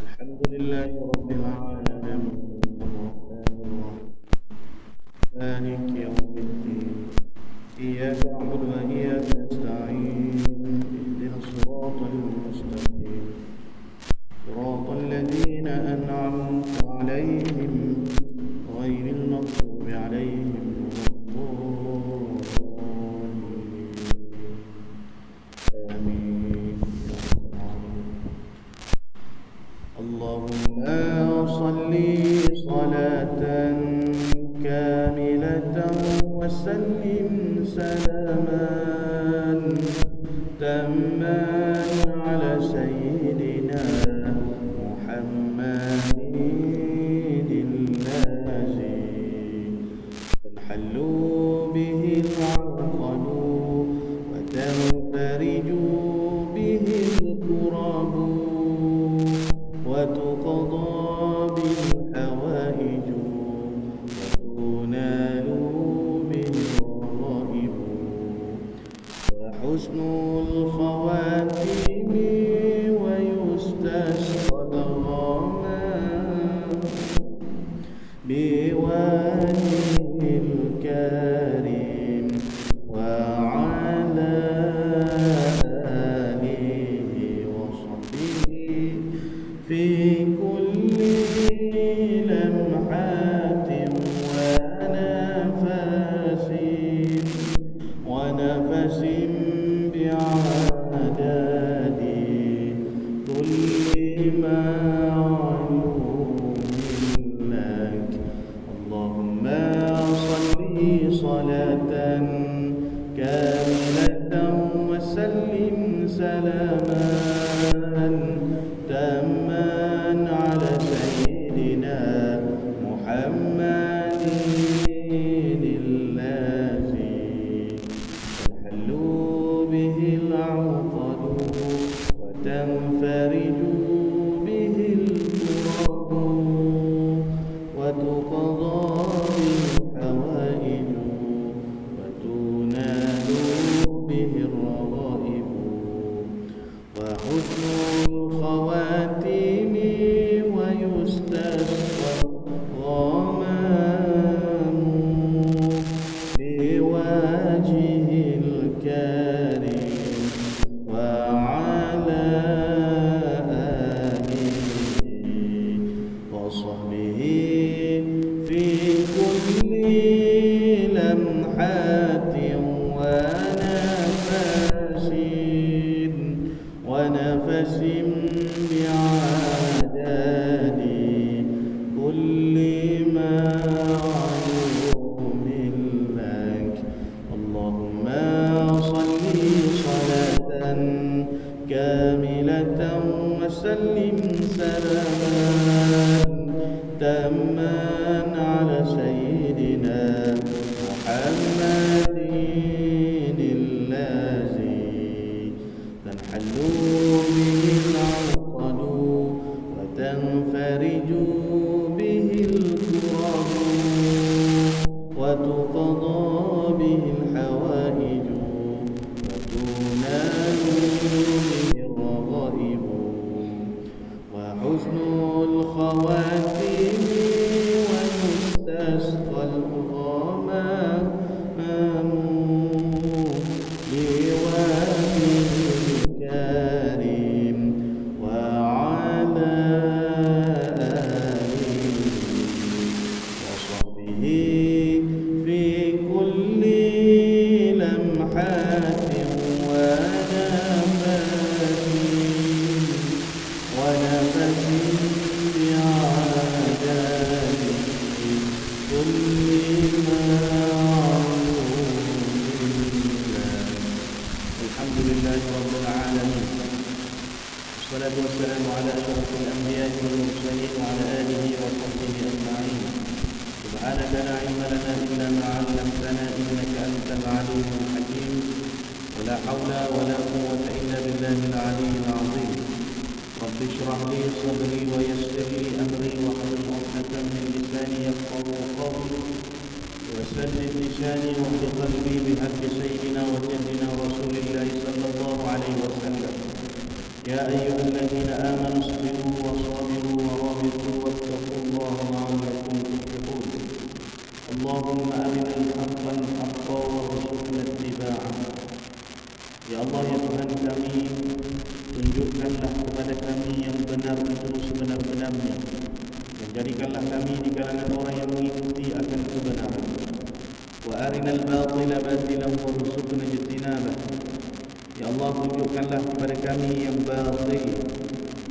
الحمد لله رب العالمين مالك يوم الدين إياك نعبد وإياك نستعين اهدنا الصراط المستقيم صراط الذين أنعمت عليهم غير المغضوب عليهم اللهم صل صلاة كاملة وسلم سلاما تاما على سيدنا محمد الذي تنحل به العقد وتنفرج به الكرب وتقضى بالحوائج وتنال به الرغائب وحسن الخواتم ويستسقى الغمام بوجهه الكريم وعلى آله وصحبه في كل لمحة ونفس بعدد كل معلوم لك اللهم صل صلاة كاملة وسلم سلاما تاما على سيدنا محمد الذي تنحل به العقد وتنفرج به الكرب وتقضى بالحوائج وتنال به الرغائب وحسن الخواتم ويستسقى الغمام بوجهه الكريم وعلى آله وصحبه في كل لمحة ونفس بعدد كل معلوم لك اللهم صل صلاة كاملة وسلم سلاما تاما على سيدنا محمد الذي تنحل به العقد وتنفرج به الكرب وتقضى به الحوائج وتنال به الرغائب وحسن الخواتم ويستسقى الغمام بوجهه الكريم وعلى آله وصحبه في كل لمحة ونفس بعدد كل معلوم لك الحمد لله رب العالمين والصلاة والسلام على أشرف الأنبياء والمرسلين وعلى آله وصحبه أجمعين سبحانك لا علم لنا إلا ما علمتنا إنك أنت العليم الحكيم ولا حول ولا قوة إلا بالله العلي العظيم رب اشرح لي صدري ويسر لي أمري واحلل عقدة من لساني يفقهوا قولي وسدد لساني واهد قلبي بحق سيدنا وجدنا رسول الله صلى الله يا أيها الذين آمنوا اصبروا وصابروا ورابطوا واتقوا الله لعلكم تفلحون اللهم أرنا الحق حقا وارزقنا اتباعه. Ya Allah, ya Tuhan kami, tunjukkanlah kepada kami yang benar itu sebenar-benarnya, dan jadikanlah kami di kalangan orang yang mengikuti akan kebenaran. Wa arinal batila batilan warzuqna ijtinabah. Ya Allah, tunjukkanlah kepada kami yang batil,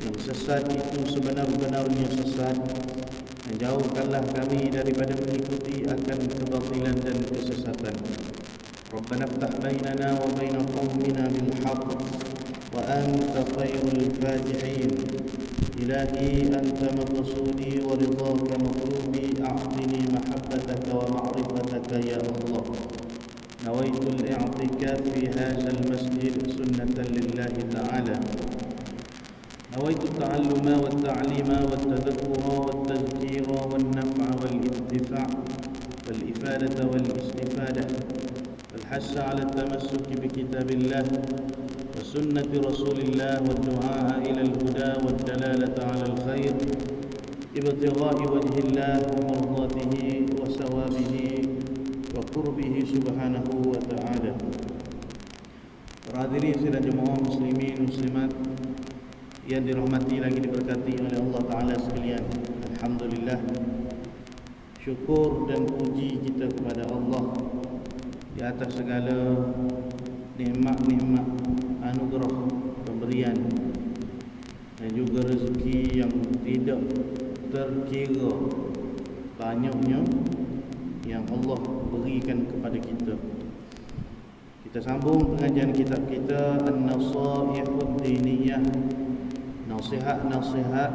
yang sesat itu sebenar-benarnya sesat, dan jauhkanlah kami daripada mengikuti akan kebatilan dan kesesatan. Rabbana iftah bainana wa baina qaumina bil haqq wa anta khairul fatihin. Ilahi anta maqsudi wa ridhaka matlubi, a'tini mahabbataka wa ma'rifataka ya Allah. Nawaitu al-i'tikaf fi hadzal masjid sunnatan lillahi ta'ala. نويت التعلم والتعليم والتذكر والتذكير والنفع والانتفاع والإفادة والاستفادة والحث على التمسك بكتاب الله وسنة رسول الله والدعاء إلى الهدى والدلالة على الخير ابتغاء وجه الله ومرضاته وثوابه وقربه سبحانه وتعالى. Para hadirin sidang jemaah muslimin muslimat yang dirahmati lagi diberkati oleh Allah Ta'ala sekalian, alhamdulillah, syukur dan puji kita kepada Allah di atas segala nikmat-nikmat, anugerah, pemberian dan juga rezeki yang tidak terkira banyaknya yang Allah berikan kepada kita. Kita sambung pengajian kitab kita An-Nasaihud Diniyah, nasihat-nasihat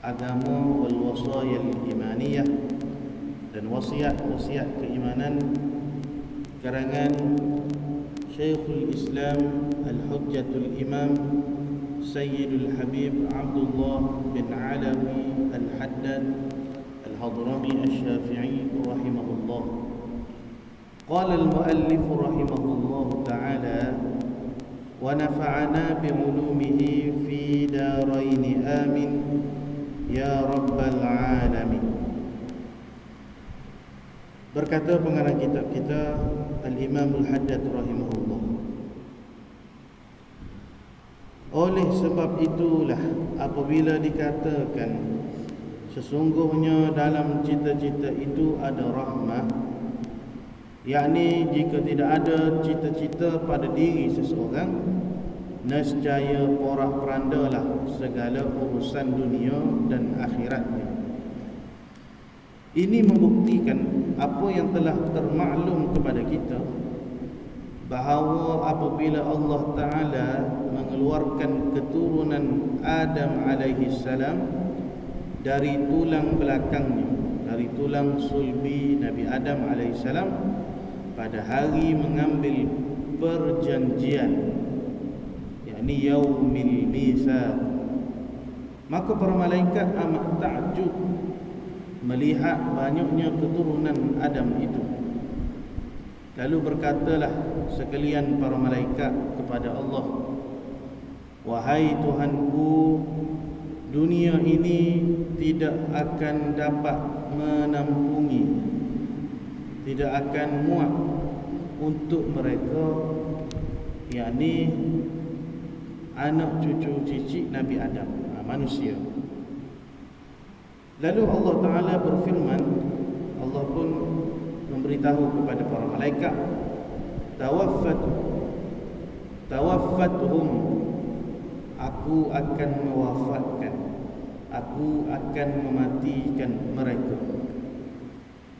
agama wal wasayil imaniyah, dan wasiat-wasiat keimanan karangan Syekhul Islam Al-Hujjatul Imam Sayyidul Habib Abdullah bin Alawi Al-Haddad Al-Hadrami Al-Syafi'i rahimahullah. Qala al-muallif rahimahullah ta'ala wa nafa'ana bi'ulumihi fi daraini amin ya rabbal alamin. Berkata pengarang kitab kita Al-Imam Al-Haddad rahimahullah, oleh sebab itulah apabila dikatakan sesungguhnya dalam cita-cita itu ada rahmah, yakni jika tidak ada cita-cita pada diri seseorang, nescaya porak-perandalah segala urusan dunia dan akhiratnya. Ini membuktikan apa yang telah termaklum kepada kita, bahawa apabila Allah Ta'ala mengeluarkan keturunan Adam alaihi salam dari tulang belakangnya, dari tulang sulbi Nabi Adam alaihi salam, pada hari mengambil perjanjian, yakni yaumil mitsaq, maka para malaikat amat takjub melihat banyaknya keturunan Adam itu. Lalu berkatalah sekalian para malaikat kepada Allah, wahai Tuhanku, dunia ini tidak akan dapat menampungi, tidak akan muat untuk mereka, yakni anak cucu cicit Nabi Adam, manusia. Lalu Allah Ta'ala berfirman, Allah pun memberitahu kepada para malaikat, tawaffatuhum, aku akan mewafatkan, aku akan mematikan mereka.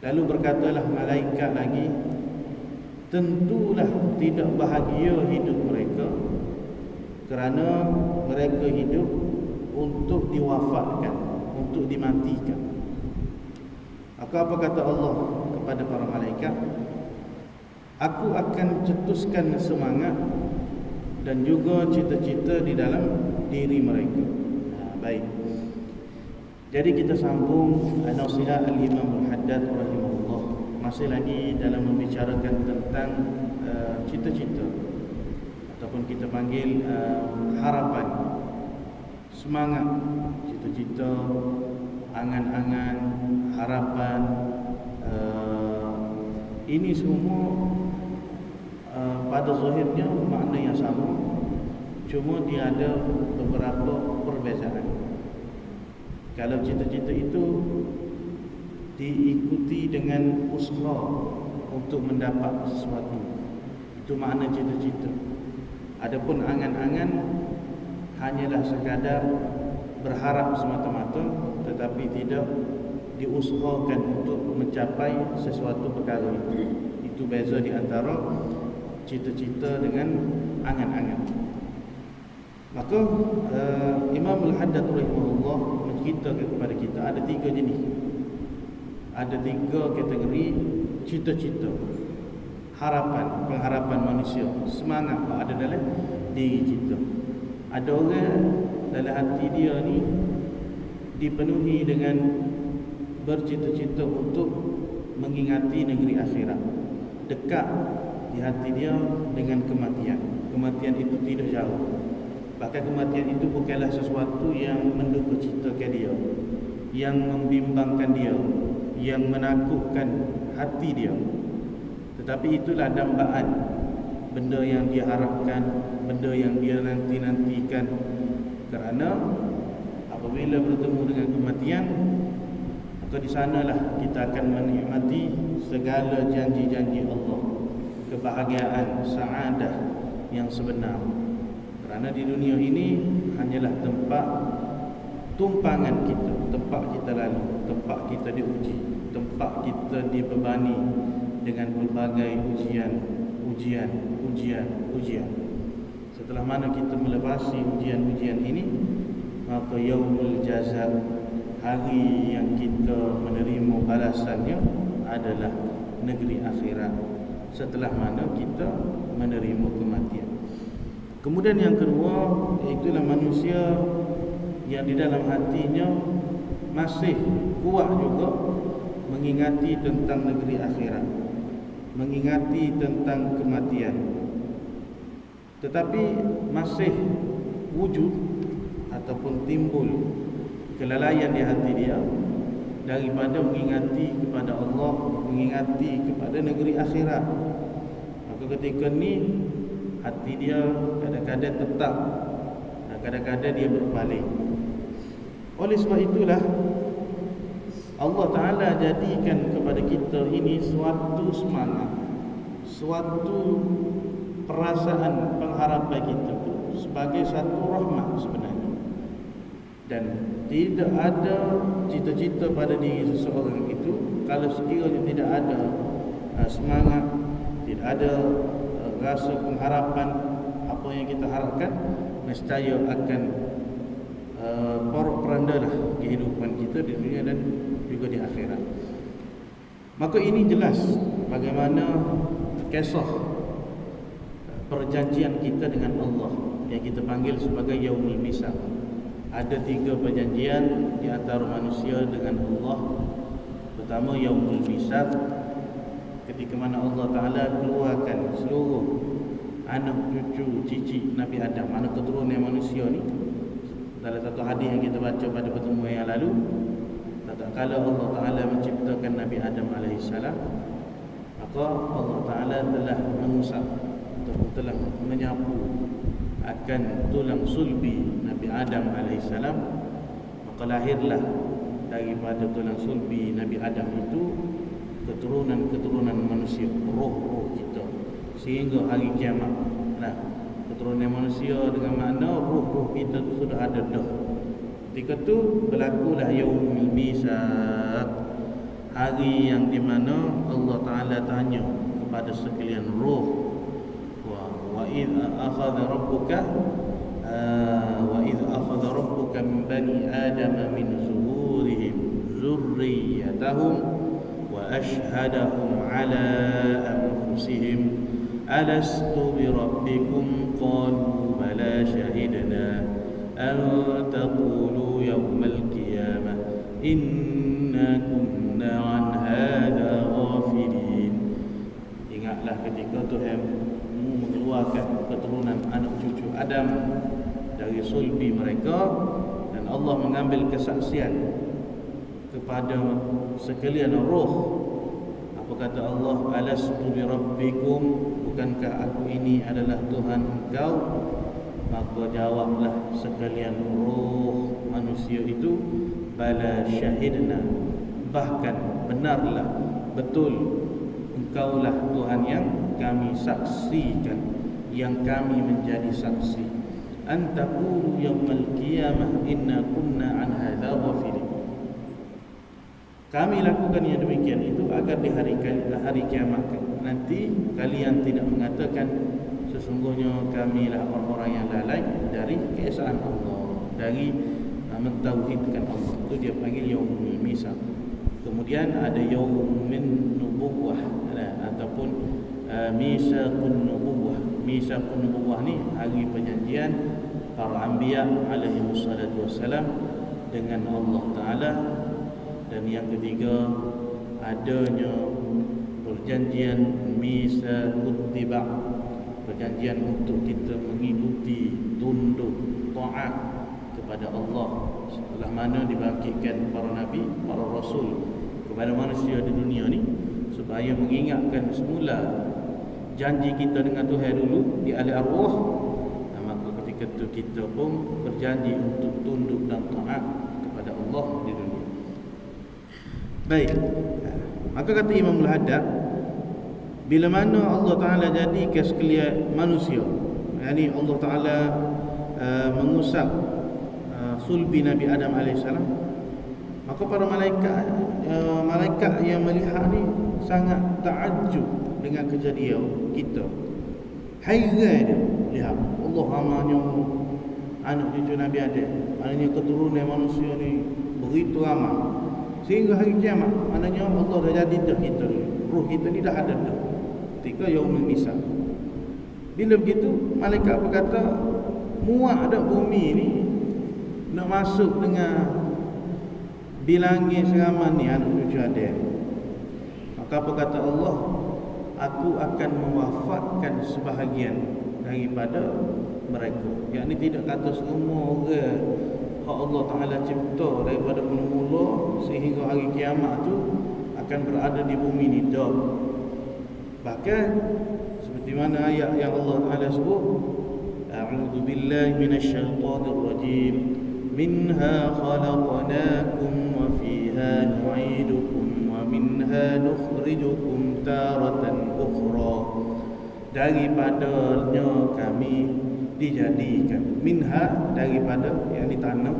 Lalu berkatalah malaikat lagi, tentulah tidak bahagia hidup mereka, kerana mereka hidup untuk diwafatkan, untuk dimatikan. Maka apa kata Allah kepada para malaikat? Aku akan cetuskan semangat dan juga cita-cita di dalam diri mereka. Baik. Jadi kita sambung nasihat Al-Imam Al-Haddad rahimahullah, masih lagi dalam membicarakan tentang cita-cita ataupun yang kita panggil harapan, semangat, cita-cita, angan-angan, harapan. Ini semua pada zahirnya makna yang sama, cuma dia ada beberapa perbezaan. Kalau cita-cita itu diikuti dengan usaha untuk mendapat sesuatu, itu makna cita-cita. Adapun angan-angan hanyalah sekadar berharap semata-mata, tetapi tidak diusahakan untuk mencapai sesuatu perkara itu. Itu beza di antara cita-cita dengan angan-angan. Maka Imam Al-Haddad rahimahullah menceritakan kepada kita ada 3 jenis. Ada 3 kategori cita-cita, harapan, pengharapan manusia, semangat yang ada dalam diri kita. Ada orang dalam hati dia ni dipenuhi dengan bercita-cita untuk mengingati negeri akhirat. Dekat di hati dia dengan kematian. Kematian itu tidak jauh. Bahkan kematian itu bukanlah sesuatu yang menduka citakan dia, yang membimbangkan dia, yang menakutkan hati dia. Tetapi itulah dambaan, benda yang dia harapkan, benda yang dia nanti-nantikan. Kerana apabila bertemu dengan kematian, maka di sanalah kita akan menikmati segala janji-janji Allah, kebahagiaan, saadah yang sebenar. Kerana di dunia ini hanyalah tempat tumpangan kita, tempat kita lalu, tempat kita diuji, tempat kita dibebani dengan pelbagai ujian. Setelah mana kita melepasi ujian-ujian ini, maka yaumul jazaa, hari yang kita menerima balasannya adalah negeri akhirat. Setelah mana kita menerima kematian. Kemudian yang kedua, iaitulah manusia yang di dalam hatinya masih kuat juga mengingati tentang negeri akhirat, mengingati tentang kematian, tetapi masih wujud ataupun timbul kelalaian di hati dia daripada mengingati kepada Allah, mengingati kepada negeri akhirat. Maka ketika ni hati dia kadang-kadang tetap, kadang-kadang dia berpaling. Oleh sebab itulah Allah Ta'ala jadikan kepada kita ini suatu semangat, suatu perasaan pengharapan kita sebagai satu rahmat sebenarnya. Dan tidak ada cita-cita pada diri seseorang itu kalau sekiranya tidak ada semangat, tidak ada rasa pengharapan apa yang kita harapkan, nescaya akan porak-porandalah kehidupan kita di dunia dan juga di akhirat. Maka ini jelas bagaimana kisah perjanjian kita dengan Allah yang kita panggil sebagai Yaumul Misaq. Ada 3 perjanjian di antara manusia dengan Allah. Pertama, Yaumul Misaq, ketika mana Allah Ta'ala keluarkan seluruh anak cucu cicit Nabi Adam, anak keturunan manusia ni. Dalam satu hadis yang kita baca pada pertemuan yang lalu, tak kala Allah Ta'ala menciptakan Nabi Adam AS, maka Allah Ta'ala telah mengusap atau telah menyapu akan tulang sulbi Nabi Adam AS. Maka lahirlah daripada tulang sulbi Nabi Adam itu keturunan-keturunan manusia, roh-roh kita, sehingga hari kiamat. Nah, keturunan manusia dengan makna roh-roh kita tu sudah ada dah. Ketika tu berlakulah Yaumul Misaq, hari yang di mana Allah Ta'ala tanya kepada sekalian roh, wa idh akhadha rabbuka min bani adama min zuhurihim zurriyatahum wa ashhadahum ala anfusihim alastu bi rabbikum qalu bala shahidna an taqulu yawmal qiyamah inna kunna an hadha ghafilin. Ingatlah ketika Tuhanmu mengeluarkan keturunan anak cucu Adam dari sulbi mereka, dan Allah mengambil kesaksian kepada sekalian roh. Apa kata Allah? Alastu bi rabbikum, bukankah aku ini adalah Tuhan engkau? Maka jawablah sekalian roh manusia itu, bala syahidna, bahkan benarlah, betul engkaulah Tuhan yang kami saksikan, yang kami menjadi saksi. Antaqulu yaumal qiyamah inna kunna an hadza ghafilin. Kami lakukan yang demikian itu agar di hari kiamat nanti kalian tidak mengatakan sesungguhnya kamilah orang-orang yang lalai dari keesaan Allah, dari mentauhidkan Allah. Itu dia panggil yaumul misaq. Kemudian ada yaumin nubuwah ataupun misaqun nubuwah. Misaqun nubuwah ni hari perjanjian para anbiya alaihi wassalatu wassalam dengan Allah Taala. Dan yang ketiga, adanya perjanjian misaqut tiba', perjanjian untuk kita mengikuti, tunduk, taat kepada Allah setelah mana dibangkitkan para nabi, para rasul kepada manusia di dunia ni, supaya mengingatkan semula janji kita dengan Tuhan dulu di alam arwah. Maka ketika itu kita pun berjanji untuk tunduk dan taat kepada Allah di dunia. Baik, maka kata Imam Al-Haddad, bila mana Allah Ta'ala jadikan sekalian manusia, yakni Allah Ta'ala mengusap sulbi Nabi Adam AS, maka para malaikat yang melihat ni sangat takjub dengan kejadian kita. Hairan dia lihat Allah amanya anak cucu Nabi Adam, maknanya keturunan manusia ni begitu ramai. Sehingga hari kiamat, maknanya Allah dah jadi dah kita dulu. Ruh kita ni dah ada dah ketika yaumul misaq. Bila begitu, malaikat berkata, muak dah bumi ni nak masuk dengan bilangan seramai ni anak cucu Adam. Maka apa kata Allah? Aku akan mewafatkan sebahagian daripada mereka. Yang ni tidak kata semua orang Allah Ta'ala cipta daripada mula-mula sehingga hari kiamat tu akan berada di bumi ni. Tak. Bahkan seperti mana ayat yang Allah Ta'ala sebut, A'udzu billahi minasyaitonir rajim, minha khalaqnakum wa fiha nu'idukum wa minha nukhrijukum taratan ukhra. Daripadanya kami dijadikan, minha daripada yang di tanah,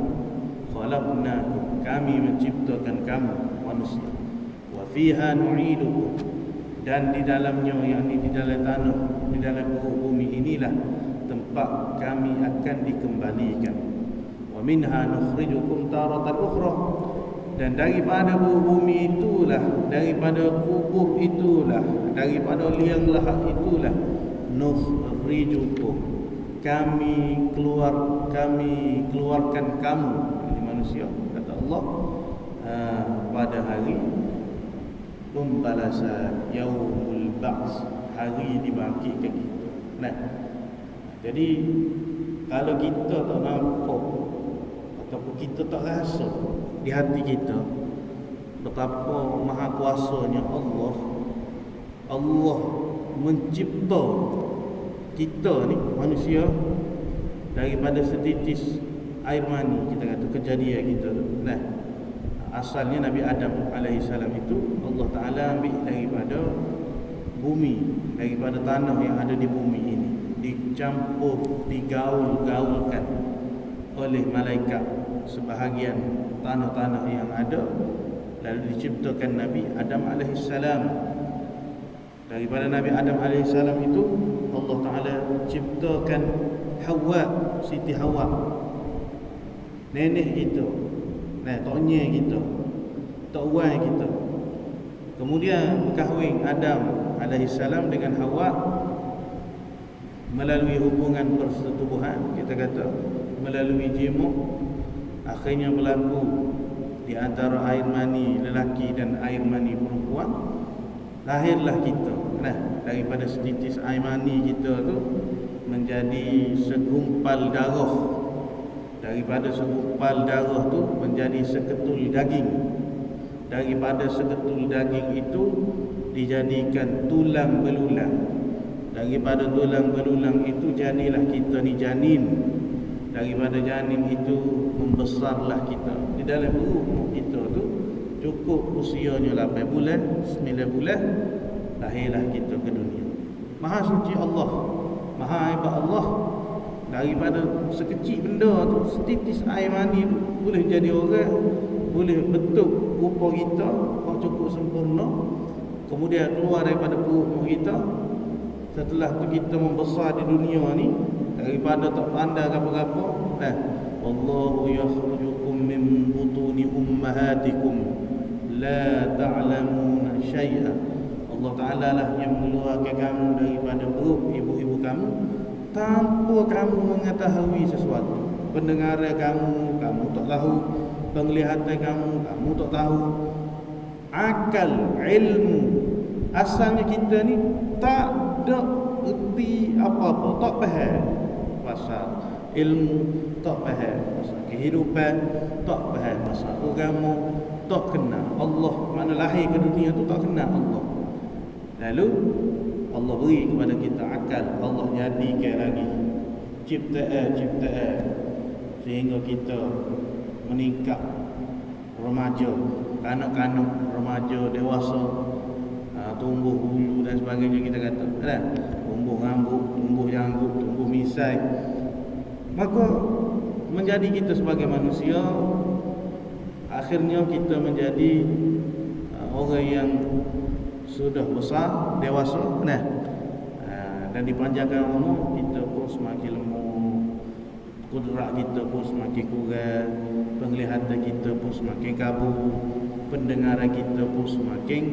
khalaqnakum kami menciptakan kamu manusia, wa fiha nu'idukum dan di dalamnya, yakni di dalam tanah, di dalam bumi inilah tempat kami akan dikembalikan. Wa minha nukhrijukum taratan ukhra, dan daripada bumi itulah, daripada kubur itulah, daripada liang lahat itulah, nukhrijukum kami keluarkan kamu, ini manusia, kata Allah, pada hari pembalasan, yaumul ba'ts, hari dibangkitkan kita. Nah, jadi kalau kita tak nampak ataupun kita tak rasa di hati kita betapa maha kuasanya Allah, Allah mencipta kita ni manusia daripada setitis air mani, kita kata kejadian kita tu. Nah, asalnya Nabi Adam alaihissalam itu Allah Ta'ala ambil daripada bumi, daripada tanah yang ada di bumi ini, dicampur, digaul-gaulkan oleh malaikat sebahagian tanah-tanah yang ada, lalu diciptakan Nabi Adam alaihissalam. Daripada Nabi Adam alaihissalam itu Allah Ta'ala ciptakan Hawa, Siti Hawa, nenek kita, toknya kita, tok wai kita. Kemudian berkahwin Adam alaihissalam dengan Hawa melalui hubungan persetubuhan, kita kata melalui jimuk. Akhirnya berlaku di antara air mani lelaki dan air mani perempuan, lahirlah kita. daripada setitis air mani kita tu menjadi segumpal darah, daripada segumpal darah tu menjadi seketul daging, daripada seketul daging itu dijadikan tulang belulang, daripada tulang belulang itu jadilah kita ni janin, daripada janin itu membesarlah kita di dalam perut kita tu. Cukup usianya 8 bulan, 9 bulan, lahirlah kita ke dunia. Maha suci Allah, maha hebat Allah. Daripada sekecil benda tu, setitis air mani tu, boleh jadi orang, boleh bentuk rupa kita yang cukup sempurna. Kemudian keluar daripada perut kita. Setelah tu kita membesar di dunia ni, daripada tak pandai apa-apa, Wallahu yakhrujukum min butuni ummahatikum la ta'lamuna syai'a. Allah Ta'ala lah yang mengeluarkan kamu daripada perut ibu-ibu kamu tanpa kamu mengetahui sesuatu. Pendengaran kamu tak tahu. Penglihatan kamu tak tahu. Akal, ilmu, asalnya kita ni tak ada erti apa-apa, tak faham pasal ilmu, tak faham pasal kehidupan, tak faham pasal agama, tak kenal Allah. Mana lahir ke dunia tu tak kenal Allah. Lalu Allah beri kepada kita akal, Allah jadikan lagi ciptaan sehingga kita meningkat remaja, kanak-kanak, remaja, dewasa, tumbuh bulu dan sebagainya, kita kata tumbuh rambut, tumbuh janggut, tumbuh misai. Maka menjadi kita sebagai manusia, akhirnya kita menjadi orang yang sudah besar, dewasa, dan dipanjangkan umur, kita pun semakin lemah, kudrat kita pun semakin kurang, penglihatan kita pun semakin kabur, pendengaran kita pun semakin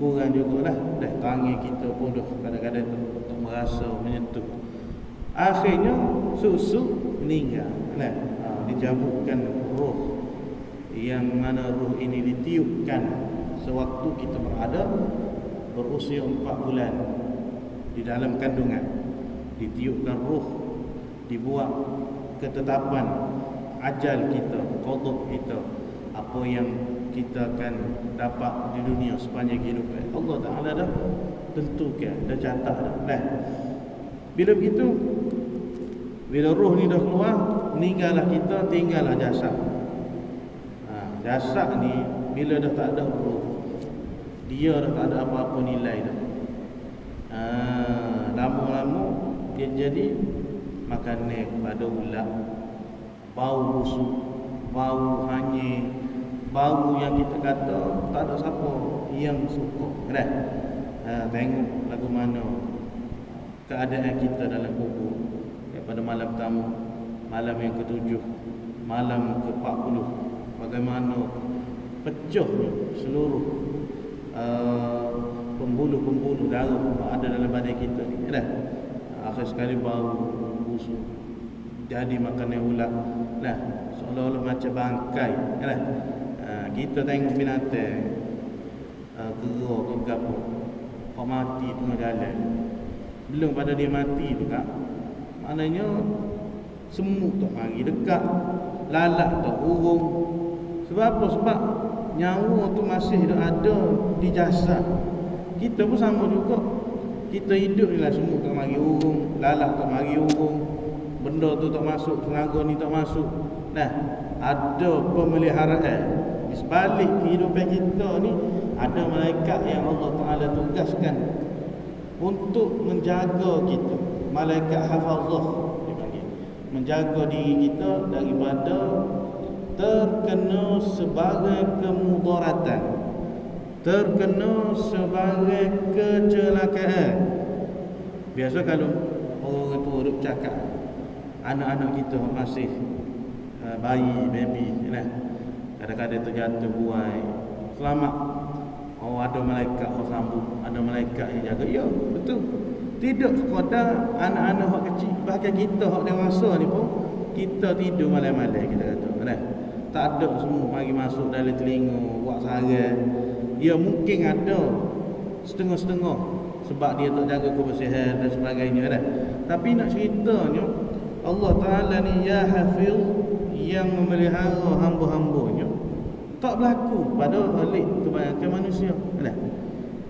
kurang jugalah. Tangan kita pun dah kadang-kadang tak merasa menyentuh. Akhirnya susu meninggal, dicabutkan roh, yang mana roh ini ditiupkan sewaktu kita berada berusia 4 bulan di dalam kandungan. Ditiupkan roh, dibuat ketetapan ajal kita, qada kita, apa yang kita akan dapat di dunia sepanjang kehidupan. Allah Ta'ala dah tentukan, dah catat dah. Bila begitu, bila roh ni dah keluar, meninggallah kita, tinggallah jasad. Jasad ni bila dah tak ada roh, dia dah tak ada apa-apa nilai dah. Lama-lama dia jadi makanan kepada ulat, bau busuk, bau hanyir, bau yang kita kata tak ada siapa yang suka. Tengok lagu mana keadaan kita dalam kubur daripada malam pertama, malam yang ke-7, malam ke-40, bagaimana pecahnya seluruh pembuluh-pembuluh darah yang ada dalam badan kita ni. Akhir sekali bau busuk, jadi makanan ulat, seolah-olah macam bangkai. Kita tengok binatang kera ke gapo, kau mati tengah jalan, belum pada dia mati tu kan, maknanya semut tak mari dekat, lalat tak urung. Sebab apa? Sebab nyawa tu masih ada di jasad. Kita pun sama juga. Kita hidup ni lah, semut tak mari urung, lalat tak mari urung, benda tu tak masuk, tenaga ni tak masuk. Ada pemeliharaan di sebalik kehidupan kita ni. Ada malaikat yang Allah Ta'ala tugaskan untuk menjaga kita. Malaikat hafazah dipanggil, menjaga diri kita daripada terkena sebagai kemudaratan, terkena sebagai kecelakaan. Biasa kalau orang tua duk cakap, anak-anak kita masih bayi, baby, kadang-kadang terjatuh buai, selamat. Ada malaikat yang sambut, ada malaikat yang jaga. Ya, betul. Tidak sekadar anak-anak yang kecil, bahkan kita yang dewasa ni pun, kita tidur malam-malam, kita kata. Tak ada semua mari masuk dalam telinga, buat sarang, Ya mungkin ada setengah-setengah sebab dia tak jaga kebersihan dan sebagainya kan. Tapi nak ceritanya Allah Ta'ala ni ya Hafiz, yang memelihara hamba-hambanya, tak berlaku pada halik kebanyakan manusia kan.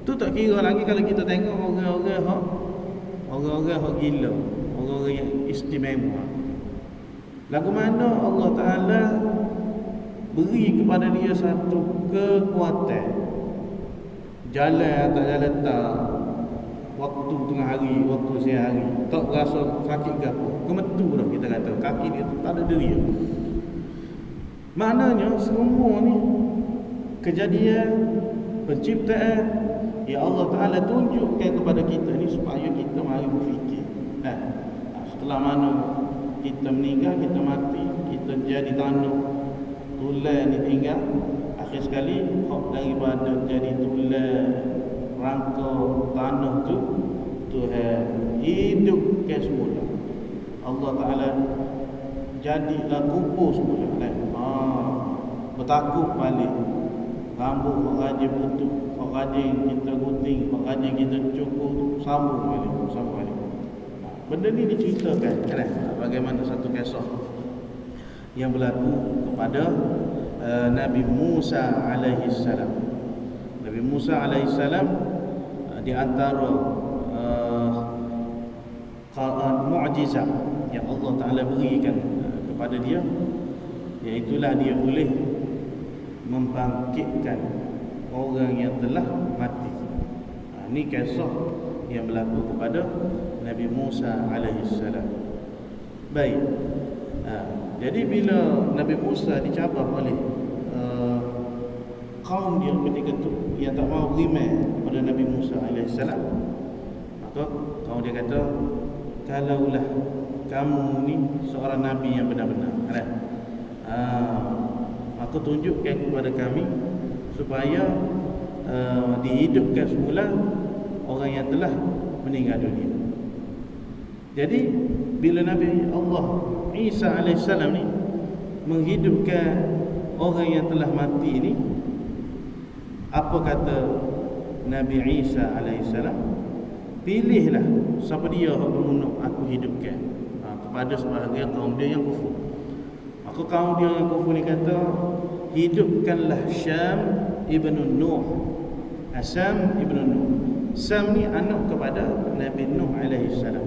Tu tak kira lagi kalau kita tengok orang-orang hak gila, orang-orang yang istimewa. Lagu mana Allah Ta'ala beri kepada dia satu kekuatan, jalan tak jalan tak, waktu tengah hari, waktu siang hari, tak rasa sakit ke apa, gemetu dah kita kata, kaki dia tu tak ada deria. Maknanya semua ni kejadian penciptaan ya Allah Ta'ala tunjukkan kepada kita ni supaya kita mari berfikir. Setelah mana kita meninggal, kita mati, kita jadi tanah, tulang ni tinggal, akhir sekali hak daripada jadi tulang rangka tanah tu Tuhan hidupkan semula. Allah Ta'ala jadilah kubur semula kan. Bertakuk balik rambut hak rajin putus, hak rajin kita gunting, hak rajin kita cukur, sambung balik. Benda ni diceritakan kan, bagaimana satu kisah yang berlaku kepada Nabi Musa alaihi salam. Nabi Musa alaihi salam di antara mukjizat yang Allah Ta'ala berikan kepada dia, iaitulah dia boleh membangkitkan orang yang telah mati. Ini kisah yang berlaku kepada Nabi Musa alaihi salam. Baik. Jadi bila Nabi Musa dicabar oleh kaum dia ketika itu yang tak mau beriman kepada Nabi Musa alaihi salam, maka kaum dia kata, kalaulah kamu ni seorang nabi yang benar-benar kan, maka tunjukkan kepada kami supaya dihidupkan semula orang yang telah meninggal dunia. Jadi bila Nabi Allah Isa AS ni menghidupkan orang yang telah mati ni, apa kata Nabi Isa AS? Pilihlah siapa dia yang membunuh aku hidupkan. Kepada sebahagian kaum dia yang kufur. Maka kaum dia yang kufur ni kata, hidupkanlah Syam ibn Nuh. Syam ibn Nuh. Syam ni anak kepada Nabi Nuh alaihi salam.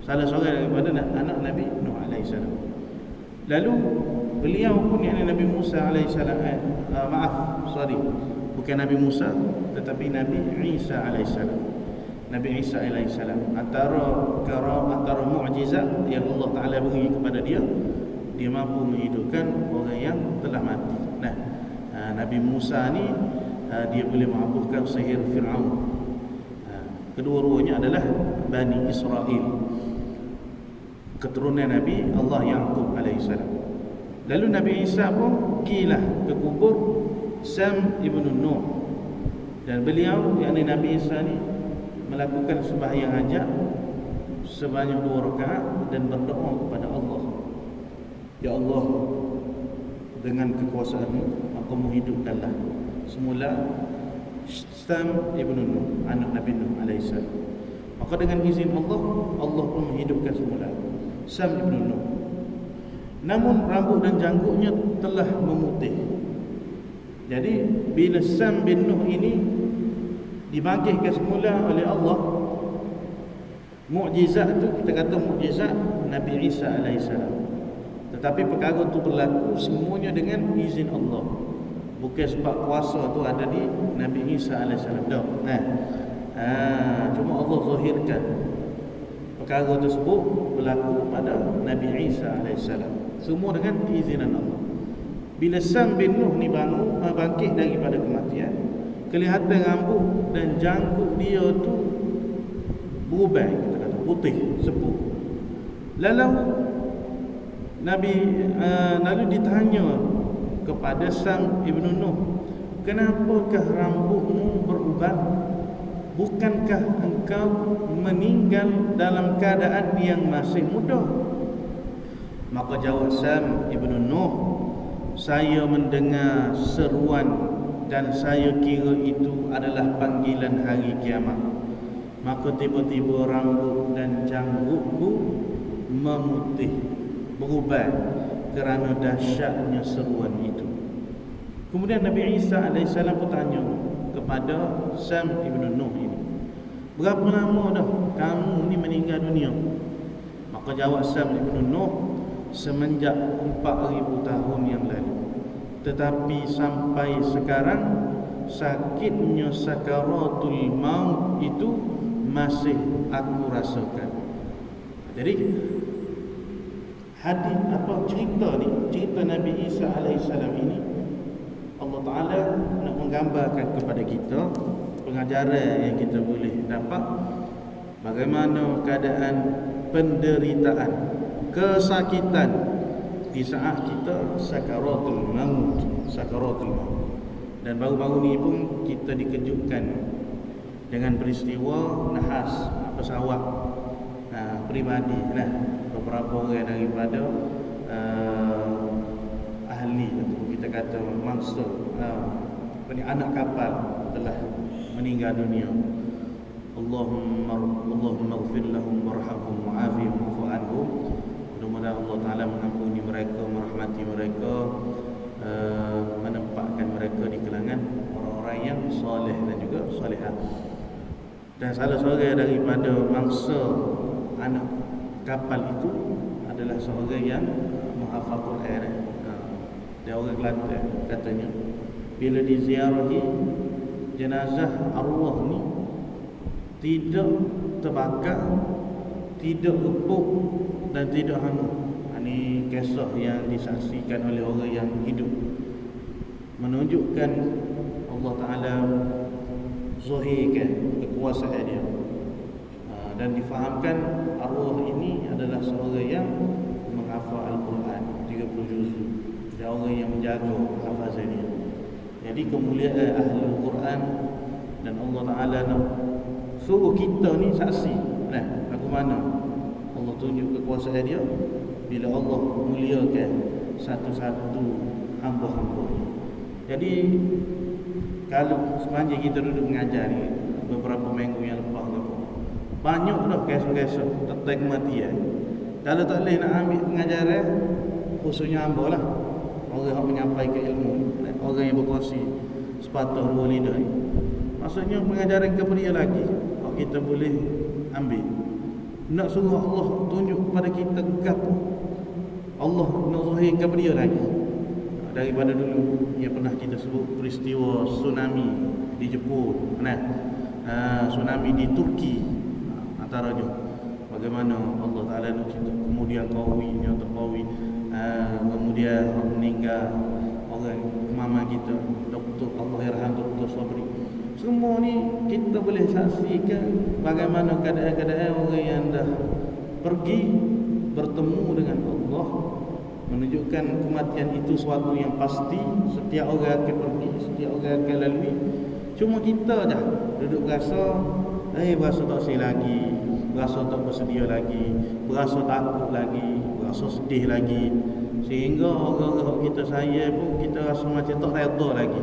Salah seorang daripada anak Nabi Nuh alaihi salam. Lalu beliau pun yakni Nabi Musa alaihi salam, bukan Nabi Musa tetapi Nabi Isa alaihi salam. Nabi Isa alaihi salam antara mukjizat yang Allah Taala beri kepada dia, dia mampu menghidupkan orang yang telah mati. Nabi Musa ni dia boleh menghapuskan sihir Firaun. Kedua-duanya adalah Bani Israel, keturunan Nabi Allah Yaqub alaihissalam. Lalu Nabi Isa pun pergilah ke kubur Syam ibn Nuh, dan beliau yakni Nabi Isa ni melakukan sembahyang hajat sebanyak 2 rakaat dan berdoa kepada Allah, ya Allah, dengan kekuasaan-Mu Aku menghidupkanlah semula Syam ibn Nuh, anak Nabi Nuh alaihissalam. Maka dengan izin Allah, Allah pun menghidupkan semula Syam ibn Nuh. Namun rambut dan janggutnya telah memutih. Jadi bila Syam bin Nuh ini dibangkitkan semula oleh Allah, mukjizat tu kita kata mukjizat Nabi Isa alaihissalam. Tetapi perkara itu berlaku semuanya dengan izin Allah. Bukan sebab kuasa tu ada di Nabi Isa alaihissalam. Cuma Allah zahirkan perkara tersebut berlaku pada Nabi Isa alaihissalam. Semua dengan keizinan Allah. Bila Syam bin Nuh ni bangkit daripada kematian, kelihatan rambut dan janggut dia tu berubah, kita kata putih, sepuh. Lalu ditanya kepada Syam ibn Nuh, kenapakah rambutmu berubah? Bukankah engkau meninggal dalam keadaan yang masih muda? Maka jawab Syam ibn Nuh, saya mendengar seruan dan saya kira itu adalah panggilan hari kiamat. Maka tiba-tiba rambut dan janggutku memutih, berubah kerana dahsyatnya seruan itu. Kemudian Nabi Isa AS bertanya kepada Sam ibn Nuh ini, berapa lama dah kamu ni meninggal dunia? Maka jawab Sam ibn Nuh, semenjak 4,000 tahun yang lalu. Tetapi sampai sekarang sakitnya sakaratul maut itu masih aku rasakan. Jadi hadis cerita Nabi Isa alaihissalam ini, Allah Ta'ala nak menggambarkan kepada kita pengajaran yang kita boleh dapat bagaimana keadaan penderitaan, kesakitan di saat kita sakaratul maut. Dan baru-baru ni pun kita dikejutkan dengan peristiwa nahas pesawat peribadi beberapa orang daripada ahli atau kita kata mangsa anak kapal telah meninggal dunia. Allahumma ighfir lahum warhamhum wa'afihim wa'fu anhum. Mudah-mudahan Allah Ta'ala mengampuni mereka, merahmati mereka, menempatkan mereka di kalangan orang-orang yang soleh dan juga solehah. Dan salah seorang daripada mangsa anak kapal itu adalah seorang yang menghafal Quran. Dia orang Kelantan katanya, bila diziarahi jenazah arwah ni tidak terbakar, tidak repuk dan tidak hanyut. Ini kisah yang disaksikan oleh orang yang hidup, menunjukkan Allah Ta'ala zahirkan kekuasaan dia, dan difahamkan arwah ini adalah seorang yang menghafal Al-Quran 30 juz. Dia orang yang menjaga hafazan dia. Jadi kemuliaan ahli Al-Quran, dan Allah Ta'ala nak suruh kita ni saksi lagu mana Allah tunjuk kekuasaan dia bila Allah muliakan satu-satu hamba-hamba. Jadi kalau sepanjang kita duduk mengajar ni beberapa minggu yang lepas ke, banyak dah kisah-kisah tentang kematian. Kalau tak boleh nak ambil pengajaran, khususnya hamba lah, orang yang menyampaikan ilmu, orang yang berkongsi sepatah dua lidah ni, maksudnya pengajaran kepada dia lagi kita boleh ambil. Nak suruh Allah tunjuk kepada kita gapo, Allah nak zahir kepada dia lagi. Daripada dulu yang pernah kita sebut peristiwa tsunami di Jepun, tsunami di Turki, antaranya bagaimana Allah Ta'ala nak cerita. Kemudian Qawi, kemudian meninggal orang mama kita, Dr. Allahyarham Dr. Sabri. Semua ni kita boleh saksikan bagaimana keadaan-keadaan orang yang dah pergi bertemu dengan Allah, menunjukkan kematian itu suatu yang pasti. Setiap orang akan pergi, setiap orang akan lalui. Cuma kita dah duduk berasa tak sedih lagi, berasa tak bersedia lagi, berasa takut lagi, berasa sedih lagi, sehingga orang-orang kita sayang pun kita rasa macam tak redha lagi.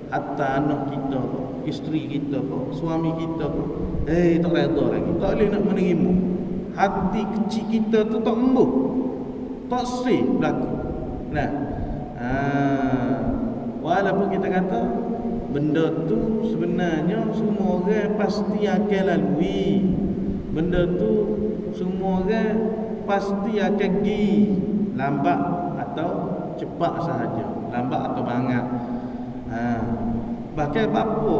Hatta anak kita, isteri kita, suami kita pun tak redha lagi, tak boleh nak menerima. Hati kecil kita tu tak embuh, tak sih berlaku. Walaupun kita kata benda tu sebenarnya semua orang pasti akan lalui, benda tu semua orang pasti akan pergi, lambat atau cepat sahaja, lambat atau banyak. Bahkan apa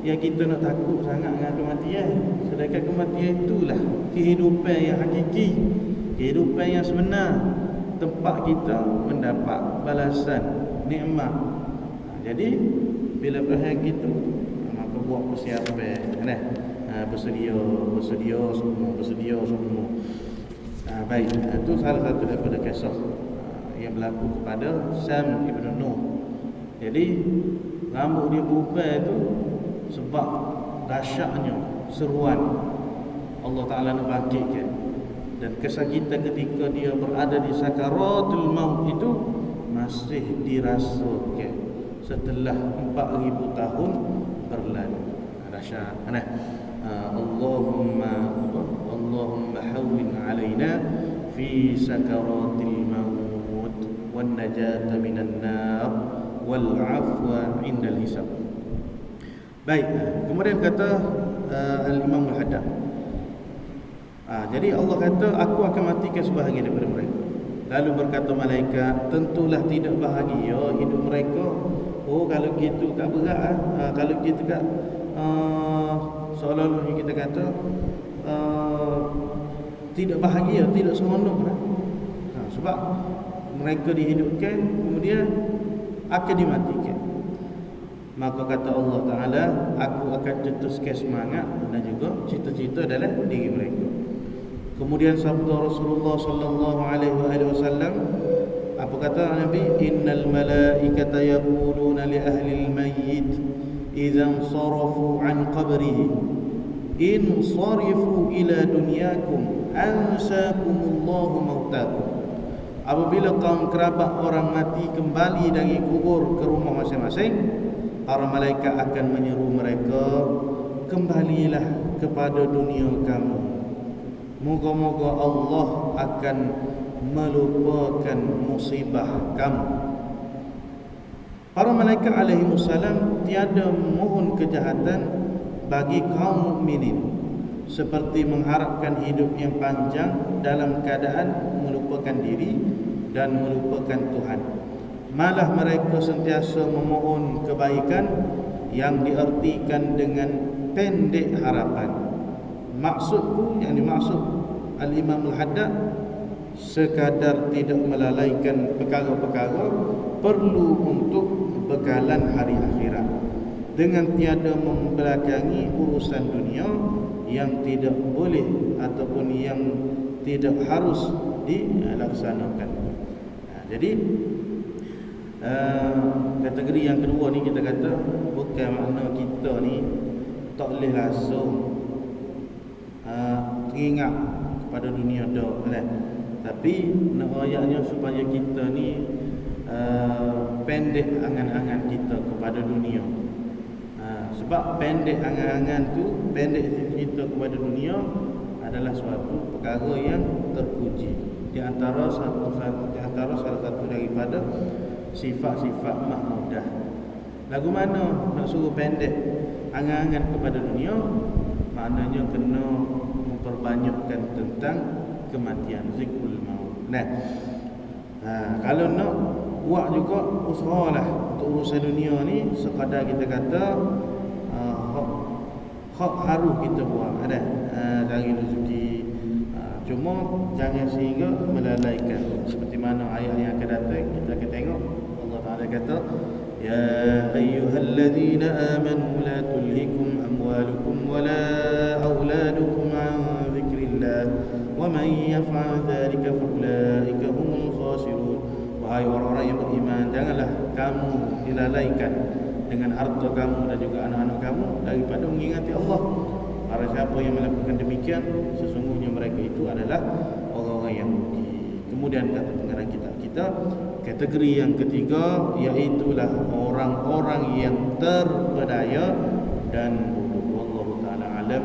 yang kita nak takut sangat dengan kematian, sedangkan kematian itulah kehidupan yang hakiki, kehidupan yang sebenar, tempat kita mendapat balasan nikmat. Jadi bila faham gitu, maka buat persiapan, bersedia semua. Baik, itu salah satu daripada kisah yang berlaku kepada Sam ibn Nuh. Jadi rambut dia berubah itu sebab dahsyatnya seruan Allah Ta'ala nak bangkitkan, dan kesakitan ketika dia berada di sakaratul maut itu masih dirasakan setelah 4,000 tahun berlalu. Dahsyat kan? Allahumma hawwin alaina fi sakaratil maut wan najata minan nar wal afwa indal hisab. Baik, kemudian kata Al-Imam Al-Haddad, jadi Allah kata, aku akan matikan sebahagian daripada mereka. Lalu berkata malaikat, tentulah tidak bahagia hidup mereka. Oh, kalau gitu tak berat. Kalau gitu kan seolah-olah kita kata tidak bahagia, tidak seronok lah. Sebab mereka dihidupkan, kemudian akan dimatikan. Maka kata Allah Ta'ala, aku akan cetuskan semangat dan juga cita-cita dalam diri mereka. Kemudian sabda Rasulullah sallallahu alaihi wasallam, apa kata Nabi? Innal malaikata yaquluna li ahli al-mayyit idza sarafu an qabrihi in sarifu ila dunyakum ansakumullahu mautakum. Apabila kaum kerabat orang mati kembali dari kubur ke rumah masing-masing, para malaikat akan menyeru mereka, kembalilah kepada dunia kamu. Moga-moga Allah akan melupakan musibah kamu. Para malaikat alaihimussalam tiada mohon kejahatan bagi kaum mukminin, seperti mengharapkan hidup yang panjang dalam keadaan melupakan diri dan melupakan Tuhan. Malah mereka sentiasa memohon kebaikan yang diartikan dengan pendek harapan. Maksudku, yang dimaksud Al-Imam Al-Haddad, sekadar tidak melalaikan perkara-perkara perlu untuk bekalan hari akhirat, dengan tiada membelakangi urusan dunia yang tidak boleh ataupun yang tidak harus dilaksanakan. Jadi kategori yang kedua ni kita kata bukan makna kita ni tak boleh langsung teringat kepada dunia dah kan? Tapi nak ayatnya supaya kita ni pendek angan-angan kita kepada dunia. Sebab pendek angan-angan tu, pendek kita kepada dunia adalah suatu perkara yang terpuji. Di antara salah satu daripada sifat-sifat mahmudah. Lagu mana nak suruh pendek angan-angan kepada dunia? Maknanya kena memperbanyakkan tentang kematian, zikrul maut. Kalau nak buat juga usahalah untuk urusan dunia ni, sekadar kita kata hak harus kita buat, ada cari rezeki. Cuma jangan sehingga melalaikan, seperti mana ayat yang akan datang kita akan tengok. Allah Ta'ala kata, ya ayyuhalladzina amanu la tulhikum amwalukum wala auladukum an dzikrillah wa man yaf'al dzalika fa ulaika humul khasirun. Wahai orang-orang yang beriman, janganlah kamu dilalaikan dengan harta kamu dan juga anak-anak kamu daripada mengingati Allah. Para siapa yang melakukan demikian, sesungguhnya mereka itu adalah orang-orang yang rugi. Kemudian kata pengarang kitab kita, kategori yang ketiga iaitulah orang-orang yang terpedaya dan bodoh. Wallahu ta'ala alam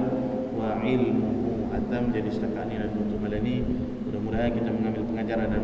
wa ilmuhu atam. Jadi setakat ini dan untuk malam ini, mudah-mudahan kita mengambil pengajaran dan